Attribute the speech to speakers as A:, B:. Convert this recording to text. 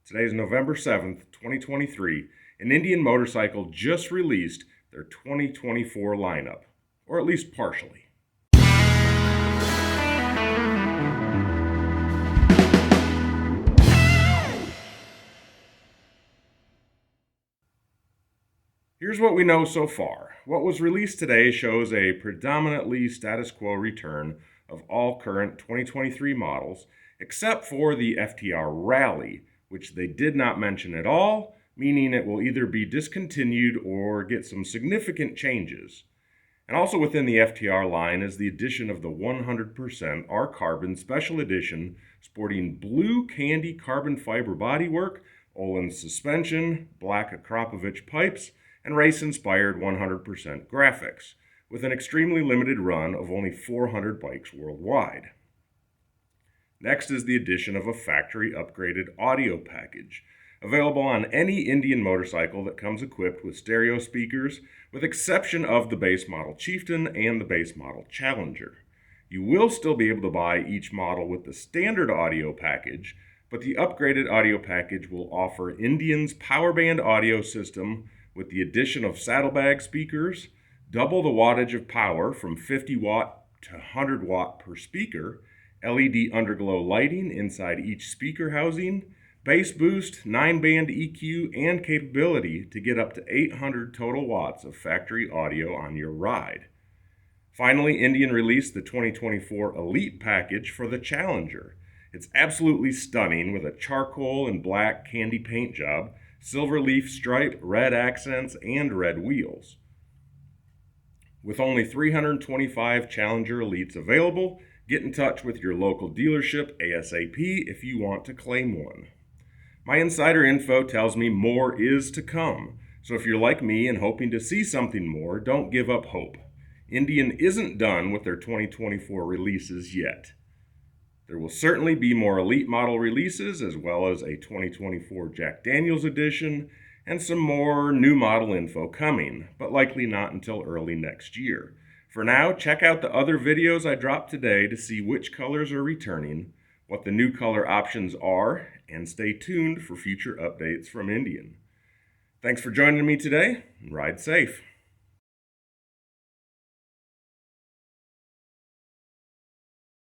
A: Today is November 7th, 2023, and Indian Motorcycle just released their 2024 lineup, or at least partially. Here's what we know so far. What was released today shows a predominantly status quo return of all current 2023 models, except for the FTR Rally, which they did not mention at all, meaning it will either be discontinued or get some significant changes. And also within the FTR line is the addition of the 100% R-Carbon Special Edition, sporting blue candy carbon fiber bodywork, Olin suspension, black Akrapovic pipes, and race-inspired 100% graphics, with an extremely limited run of only 400 bikes worldwide. Next is the addition of a factory-upgraded audio package, available on any Indian motorcycle that comes equipped with stereo speakers, with exception of the base model Chieftain and the base model Challenger. You will still be able to buy each model with the standard audio package, but the upgraded audio package will offer Indian's Powerband audio system with the addition of saddlebag speakers, double the wattage of power from 50 watt to 100 watt per speaker, LED underglow lighting inside each speaker housing, bass boost, 9-band EQ, and capability to get up to 800 total watts of factory audio on your ride. Finally, Indian released the 2024 Elite package for the Challenger. It's absolutely stunning with a charcoal and black candy paint job, silver leaf stripe, red accents, and red wheels. With only 325 Challenger Elites available, get in touch with your local dealership ASAP if you want to claim one. My insider info tells me more is to come, so if you're like me and hoping to see something more, don't give up hope. Indian isn't done with their 2024 releases yet. There will certainly be more Elite model releases, as well as a 2024 Jack Daniels edition, and some more new model info coming, but likely not until early next year. For now, check out the other videos I dropped today to see which colors are returning, what the new color options are, and stay tuned for future updates from Indian. Thanks for joining me today, and ride safe.